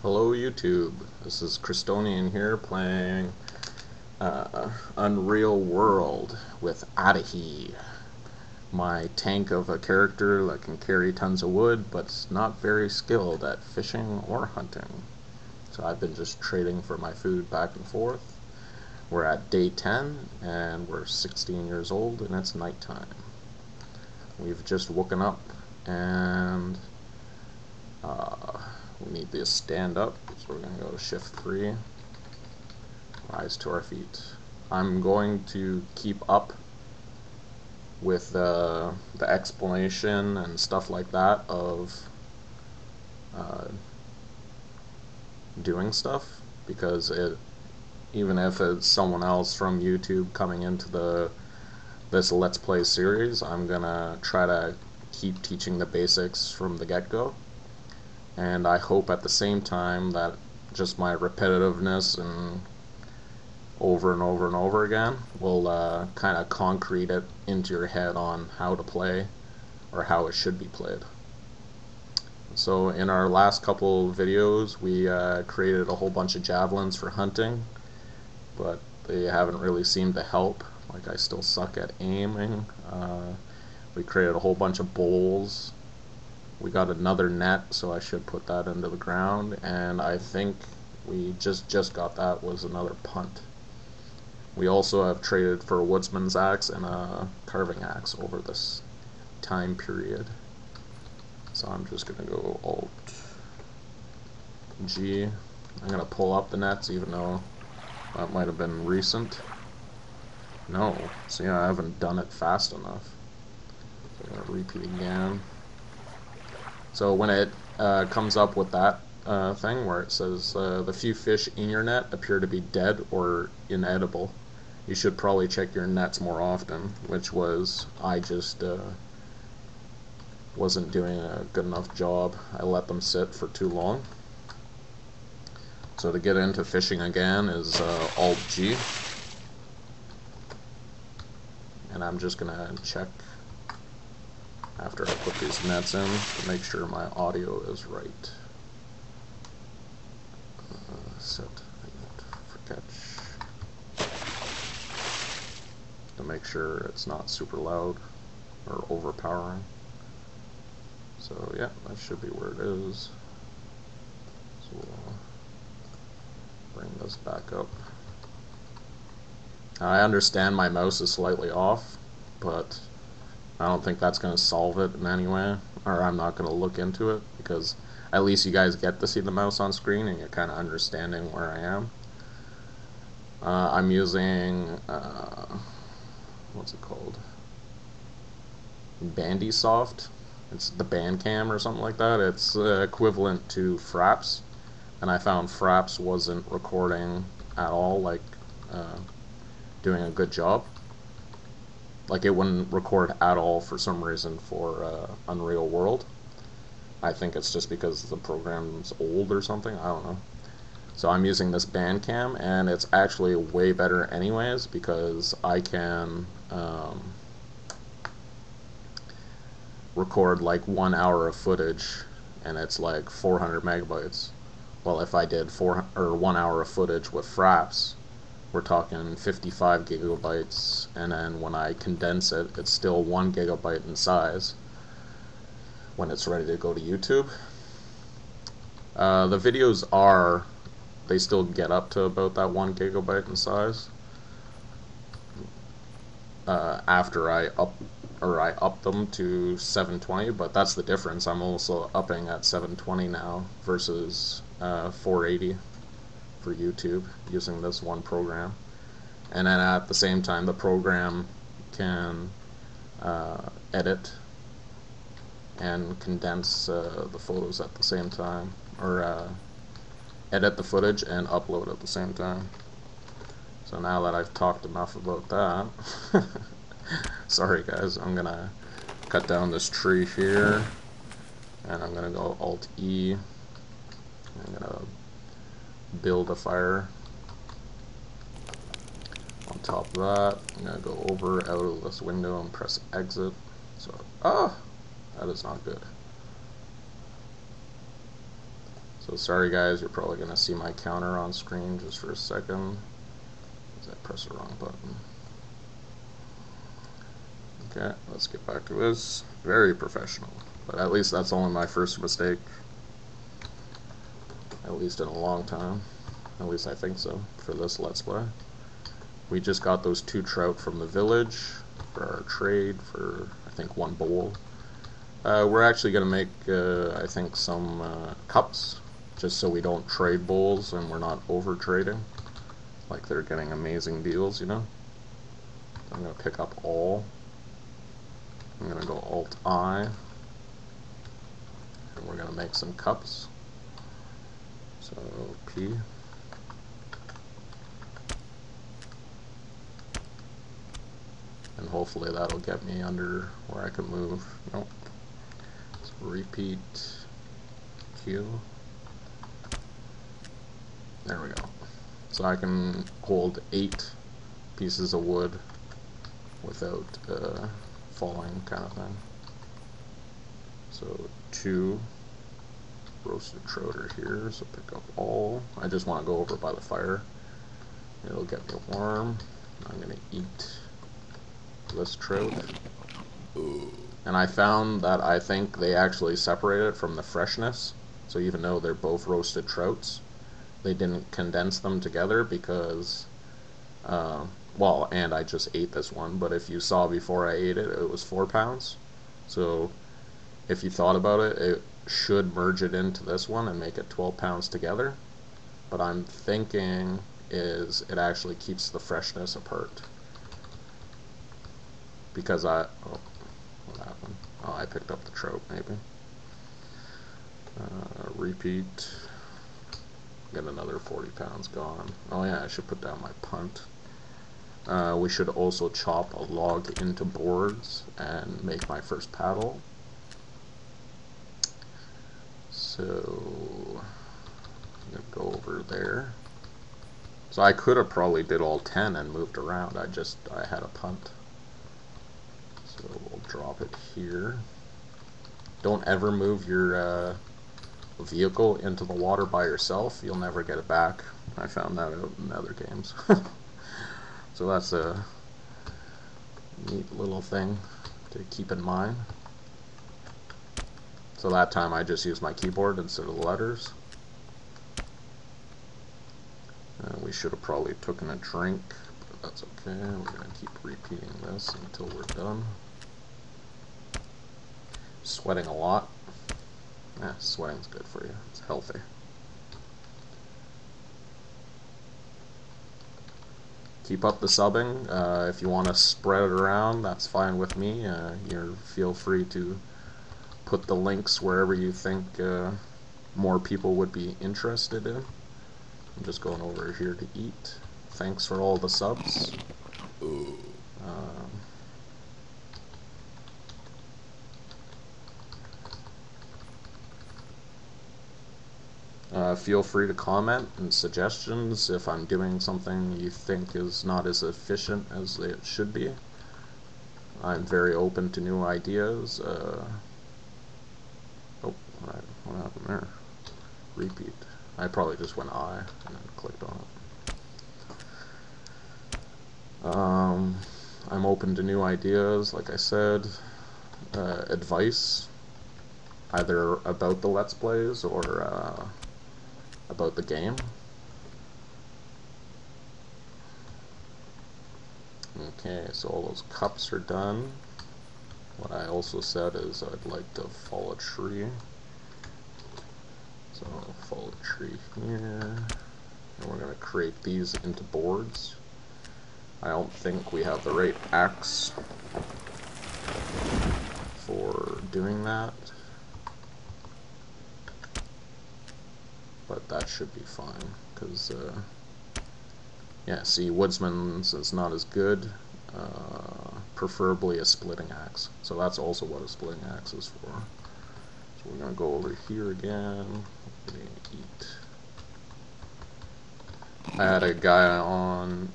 Hello YouTube, this is Christonian here playing Unreal World with Adahi, my tank of a character that can carry tons of wood but's not very skilled at fishing or hunting. So I've been just trading for my food back and forth. We're at day 10 and we're 16 years old and it's nighttime. We've just woken up and we need to stand up, so we're going to go shift 3, rise to our feet. I'm going to keep up with the explanation and stuff like that of doing stuff, because even if it's someone else from YouTube coming into this Let's Play series, I'm going to try to keep teaching the basics from the get-go. And I hope at the same time that just my repetitiveness and over and over and over again will kind of concrete it into your head on how to play or how it should be played. So in our last couple videos we created a whole bunch of javelins for hunting, but they haven't really seemed to help. Like, I still suck at aiming. We created a whole bunch of bowls. We got another net, so I should put that into the ground, and I think we just got that was another punt. We also have traded for a woodsman's axe and a carving axe over this time period. So I'm just gonna go Alt G. I'm gonna pull up the nets, even though that might have been recent. No, see, I haven't done it fast enough. So I'm gonna repeat again. So when it comes up with that thing where it says the few fish in your net appear to be dead or inedible, you should probably check your nets more often, which was, I just wasn't doing a good enough job. I let them sit for too long. So to get into fishing again is Alt G, and I'm just gonna check after I put these nets in to make sure my audio is right. Set for catch to make sure it's not super loud or overpowering. So yeah, that should be where it is. So we'll bring this back up. I understand my mouse is slightly off, but I don't think that's going to solve it in any way, or I'm not going to look into it, because at least you guys get to see the mouse on screen and you're kind of understanding where I am. I'm using, what's it called? Bandysoft. It's the Bandcam or something like that. It's equivalent to Fraps, and I found Fraps wasn't recording at all, like doing a good job. Like, it wouldn't record at all for some reason for Unreal World. I think it's just because the program's old or something, I don't know. So I'm using this Bandcam, and it's actually way better anyways, because I can record like 1 hour of footage and it's like 400 megabytes. Well, if I did 1 hour of footage with Fraps, we're talking 55 gigabytes, and then when I condense it, it's still 1 gigabyte in size when it's ready to go to YouTube. The videos they still get up to about that 1 gigabyte in size after I up them to 720, but that's the difference. I'm also upping at 720 now versus 480 for YouTube using this one program. And then at the same time, the program can edit and condense the photos at the same time, or edit the footage and upload at the same time. So now that I've talked enough about that, sorry guys, I'm gonna cut down this tree here, and I'm gonna go Alt E. I'm gonna build a fire on top of that. I'm gonna go over out of this window and press exit. So, that is not good. So sorry guys, you're probably going to see my counter on screen just for a second. I pressed the wrong button. Okay, let's get back to this. Very professional. But at least that's only my first mistake. At least in a long time. At least I think so, for this Let's Play. We just got those 2 trout from the village for our trade for, I think, 1 bowl. We're actually going to make, I think, some cups, just so we don't trade bowls and we're not over trading. Like they're getting amazing deals, you know. I'm going to pick up all. I'm going to go Alt-I. And we're going to make some cups. So, P. And hopefully that'll get me under where I can move. Nope. So repeat Q. There we go. So I can hold 8 pieces of wood without falling, kind of thing. So 2 roasted trout are here, so pick up all. I just want to go over by the fire. It'll get me warm. I'm going to eat this trout. And I found that I think they actually separate it from the freshness. So even though they're both roasted trouts, they didn't condense them together because, well, and I just ate this one, but if you saw before I ate it, it was 4 pounds. So if you thought about it, it should merge it into this one and make it 12 pounds together. But I'm thinking is it actually keeps the freshness apart. Because oh, what happened? Oh, I picked up the trout, maybe. Repeat. Get another 40 pounds gone. Oh yeah, I should put down my punt. We should also chop a log into boards and make my first paddle. So I'm gonna go over there. So I could have probably did all 10 and moved around. I had a punt. So we'll drop it here. Don't ever move your vehicle into the water by yourself. You'll never get it back. I found that out in other games. So that's a neat little thing to keep in mind. So that time I just used my keyboard instead of the letters. We should have probably taken a drink, but that's okay. We're going to keep repeating this until we're done. Sweating a lot. Sweating's good for you. It's healthy. Keep up the subbing. If you want to spread it around, that's fine with me. You feel free to put the links wherever you think more people would be interested in. I'm just going over here to eat. Thanks for all the subs. Feel free to comment and suggestions if I'm doing something you think is not as efficient as it should be. I'm very open to new ideas. Oh, what happened there? Repeat. I probably just went I and then clicked on it. I'm open to new ideas, like I said. Advice, either about the Let's Plays or about the game. Okay, so all those cups are done. What I also said is I'd like to follow a tree. So I'll follow the tree here. And we're going to create these into boards. I don't think we have the right axe for doing that. But that should be fine, because, yeah, see, Woodsman's is not as good, preferably a splitting axe. So that's also what a splitting axe is for. So we're going to go over here again, we're going to eat. I had a guy on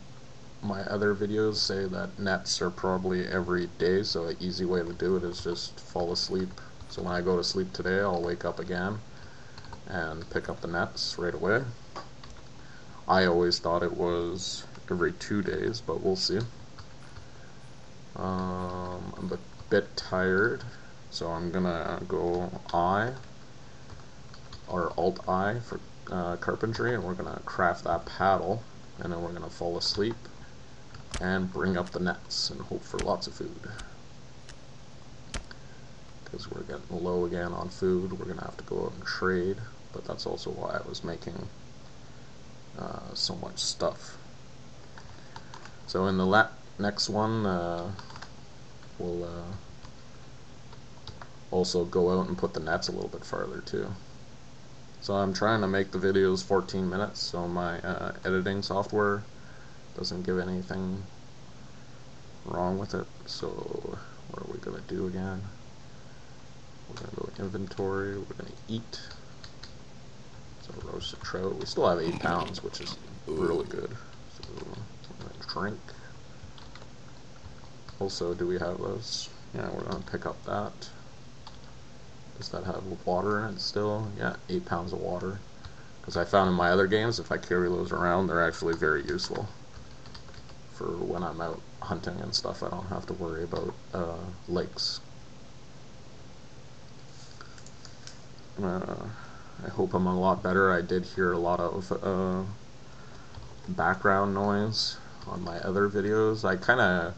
my other videos say that nets are probably every day, so an easy way to do it is just fall asleep. So when I go to sleep today, I'll wake up again, and pick up the nets right away. I always thought it was every 2 days, but we'll see. I'm a bit tired, so I'm gonna go I, or Alt-I for carpentry, and we're gonna craft that paddle, and then we're gonna fall asleep and bring up the nets and hope for lots of food. Because we're getting low again on food, we're gonna have to go out and trade, but that's also why I was making so much stuff. So in the next one, we'll also go out and put the nets a little bit farther too. So I'm trying to make the videos 14 minutes, so my editing software doesn't give anything wrong with it. So what are we gonna do again? We're gonna go inventory, we're gonna eat. So roasted trout. We still have 8 pounds, which is really good. So we're gonna drink. Also, do we have those? Yeah, we're gonna pick up that. Does that have water in it still? Yeah, 8 pounds of water. Because I found in my other games, if I carry those around, they're actually very useful. For when I'm out hunting and stuff, I don't have to worry about lakes. I hope I'm a lot better. I did hear a lot of background noise on my other videos. I kind of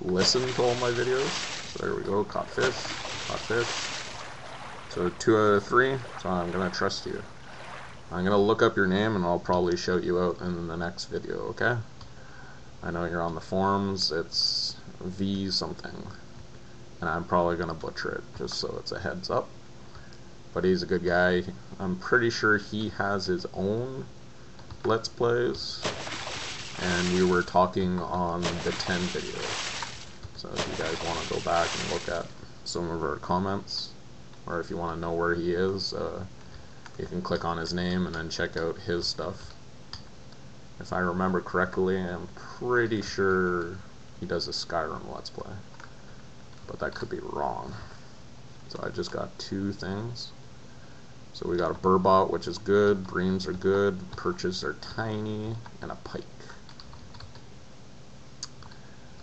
listen to all my videos. So there we go, caught fish, caught fish. So 2 out of 3, so I'm going to trust you. I'm going to look up your name and I'll probably shout you out in the next video, okay? I know you're on the forums, it's V something. And I'm probably going to butcher it, just so it's a heads up. But he's a good guy. I'm pretty sure he has his own Let's Plays. And we were talking on the 10 video. So if you guys want to go back and look at some of our comments, or if you want to know where he is, you can click on his name and then check out his stuff. If I remember correctly, I'm pretty sure he does a Skyrim Let's Play. But that could be wrong. So I just got 2 things. So we got a burbot, which is good, breams are good, perches are tiny, and a pike.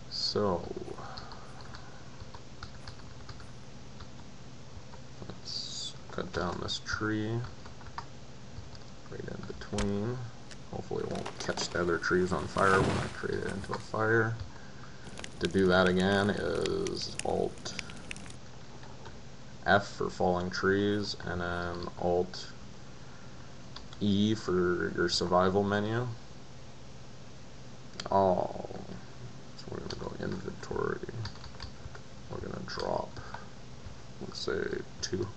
So let's cut down this tree right in between. Hopefully it won't catch the other trees on fire when I create it into a fire. To do that again is Alt F for falling trees, and then Alt E for your survival menu. Oh, so we're going to go inventory. We're going to drop, let's say 2.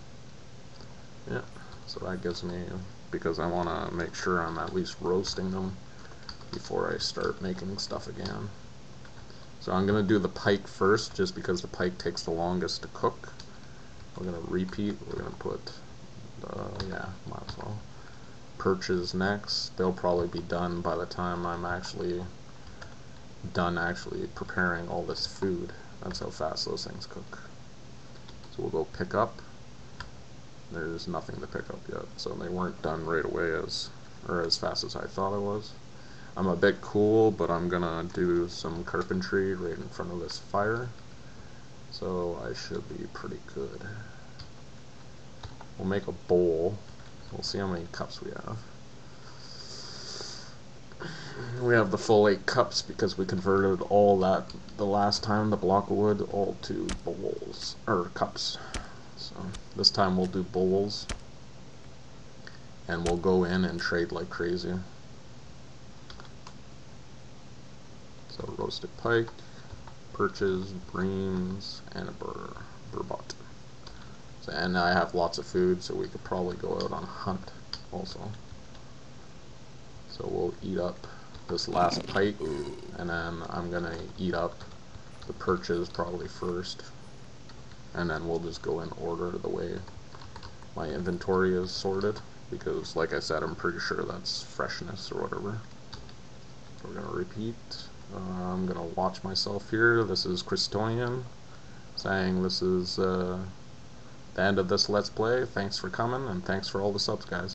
Yeah, so that gives me, because I want to make sure I'm at least roasting them before I start making stuff again. So I'm going to do the pike first, just because the pike takes the longest to cook. We're going to repeat, we're going to put, yeah, might as well. Perches next. They'll probably be done by the time I'm actually done preparing all this food. That's how fast those things cook. So we'll go pick up. There's nothing to pick up yet, so they weren't done right away as fast as I thought it was. I'm a bit cool, but I'm gonna do some carpentry right in front of this fire. So I should be pretty good. We'll make a bowl. We'll see how many cups we have. We have the full 8 cups because we converted all that the last time, the block of wood, all to bowls, or cups. So this time we'll do bowls. And we'll go in and trade like crazy. So roasted pike, perches, breams, and a burbot. So, and I have lots of food, so we could probably go out on a hunt also. So we'll eat up this last pike, and then I'm gonna eat up the perches probably first, and then we'll just go in order the way my inventory is sorted, because like I said, I'm pretty sure that's freshness or whatever. So we're gonna repeat. I'm gonna watch myself here. This is Christonian saying this is the end of this Let's Play. Thanks for coming, and thanks for all the subs, guys.